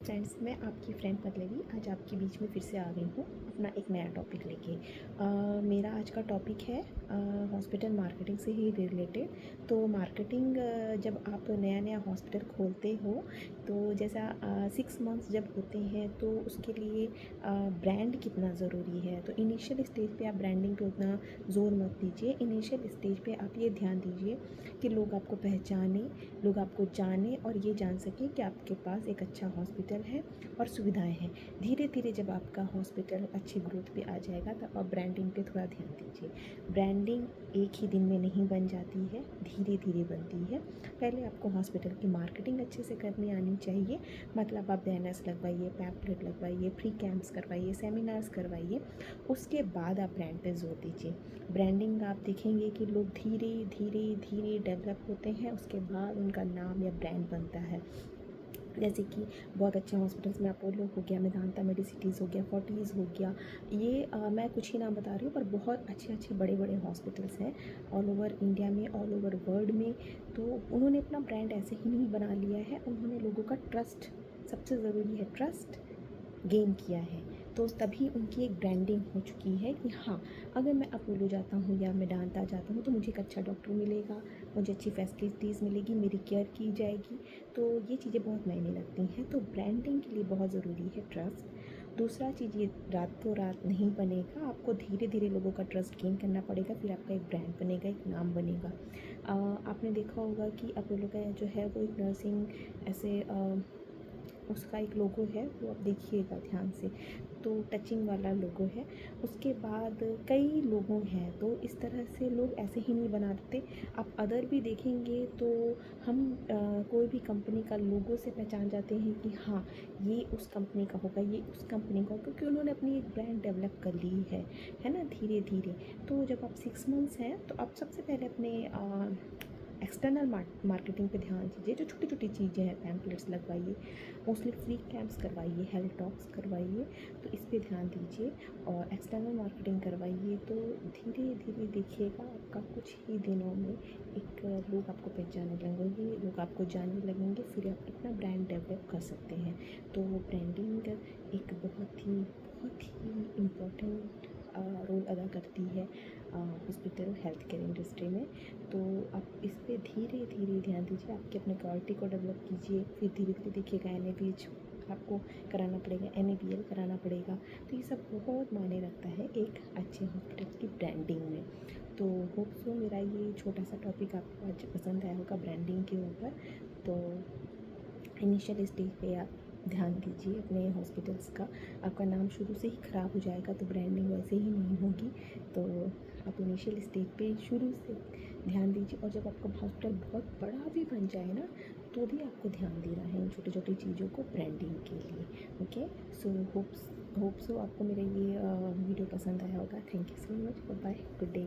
Friends, मैं आपकी friend Pallavi आज आपके बीच में फिर से आ गई हूँ अपना एक नया टॉपिक लेके। मेरा आज का टॉपिक है हॉस्पिटल मार्केटिंग से ही रिलेटेड। तो मार्केटिंग जब आप नया नया हॉस्पिटल खोलते हो तो जैसा 6 मंथ्स जब होते हैं तो उसके लिए ब्रांड कितना ज़रूरी है। तो इनिशियल स्टेज पे आप ब्रांडिंग पे उतना ज़ोर मत दीजिए। इनिशियल स्टेज पे आप ये ध्यान दीजिए कि लोग आपको पहचाने, लोग आपको जाने और ये जान सकें कि आपके पास एक अच्छा हॉस्पिटल है और सुविधाएं हैं। धीरे धीरे जब आपका हॉस्पिटल अच्छी ग्रोथ पे आ जाएगा तब आप ब्रांडिंग पे थोड़ा ध्यान दीजिए। ब्रांडिंग एक ही दिन में नहीं बन जाती है, धीरे धीरे बनती है। पहले आपको हॉस्पिटल की मार्केटिंग अच्छे से करनी आनी चाहिए। मतलब आप बैनर्स लगवाइए, पैम्पलेट लगवाइए, फ्री कैंप्स करवाइए, सेमिनार्स करवाइए। उसके बाद आप ब्रांड पे जोर दीजिए। ब्रांडिंग आप देखेंगे कि लोग धीरे धीरे धीरे डेवलप होते हैं, उसके बाद उनका नाम या ब्रांड बनता है। जैसे कि बहुत अच्छे हॉस्पिटल्स में अपोलो हो गया, मेदांता मेडिसिटीज़ हो गया, फोर्टीज़ हो गया। ये मैं कुछ ही नाम बता रही हूँ पर बहुत अच्छे अच्छे बड़े बड़े हॉस्पिटल्स हैं ऑल ओवर इंडिया में, ऑल ओवर वर्ल्ड में। तो उन्होंने अपना ब्रांड ऐसे ही नहीं बना लिया है, उन्होंने लोगों का ट्रस्ट, सबसे ज़रूरी है ट्रस्ट, गेन किया है। तो तभी उनकी एक ब्रांडिंग हो चुकी है कि हाँ, अगर मैं अपोलो जाता हूँ या मेदांता जाता हूँ तो मुझे एक अच्छा डॉक्टर मिलेगा, मुझे अच्छी फैसिलिटीज़ मिलेगी, मेरी केयर की जाएगी। तो ये चीज़ें बहुत मायने लगती हैं। तो ब्रांडिंग के लिए बहुत ज़रूरी है ट्रस्ट। दूसरा चीज़, ये रातों रात नहीं बनेगा, आपको धीरे धीरे लोगों का ट्रस्ट गेन करना पड़ेगा, फिर आपका एक ब्रांड बनेगा, एक नाम बनेगा। आपने देखा होगा कि अपोलो का जो है वो एक नर्सिंग ऐसे उसका एक लोगो है, वो आप देखिएगा ध्यान से, तो टचिंग वाला लोगो है। उसके बाद कई लोगों हैं, तो इस तरह से लोग ऐसे ही नहीं बनाते। आप अदर भी देखेंगे तो हम कोई भी कंपनी का लोगो से पहचान जाते हैं कि हाँ, ये उस कंपनी का होगा, ये उस कंपनी का होगा, क्योंकि उन्होंने अपनी एक ब्रांड डेवलप कर ली है ना, धीरे धीरे। तो जब आप 6 मंथ्स हैं तो आप सबसे पहले अपने एक्सटर्नल मार्केटिंग पे ध्यान दीजिए। जो छोटी छोटी चीज़ें हैं, पैम्पलेट्स लगवाइए, मोस्टली फ्री कैंप्स करवाइए, हेल्थ टॉक्स करवाइए, तो इस पे ध्यान दीजिए और एक्सटर्नल मार्केटिंग करवाइए। तो धीरे धीरे देखिएगा आपका कुछ ही दिनों में एक लोग आपको पहचानने लगेंगे, लोग आपको जानने लगेंगे, फिर आप अपना ब्रांड डेवलप कर सकते हैं। तो ब्रांडिंग एक बहुत ही इम्पोर्टेंट रोल अदा करती है हॉस्पिटल हेल्थ केयर इंडस्ट्री में। तो आप इस पे धीरे धीरे ध्यान दीजिए, आपकी अपने क्वालिटी को डेवलप कीजिए, फिर धीरे धीरे देखिएगा NABH आपको कराना पड़ेगा, NABL कराना पड़ेगा। तो ये सब बहुत मायने रखता है एक अच्छे हॉस्पिटल की ब्रांडिंग में। तो होप सो मेरा ये छोटा सा टॉपिक आपको आज पसंद आया होगा ब्रांडिंग के ऊपर। तो इनिशियल स्टेज पे आप ध्यान दीजिए अपने हॉस्पिटल्स का। आपका नाम शुरू से ही ख़राब हो जाएगा तो ब्रांडिंग वैसे ही नहीं होगी। तो आप इनिशियल स्टेज पे शुरू से ध्यान दीजिए, और जब आपका हॉस्पिटल बहुत बड़ा भी बन जाए ना, तो भी आपको ध्यान देना है इन छोटी छोटी चीज़ों को ब्रांडिंग के लिए। ओके, सो होप सो आपको मेरा ये वीडियो पसंद आया होगा। Thank you so much, bye, good day.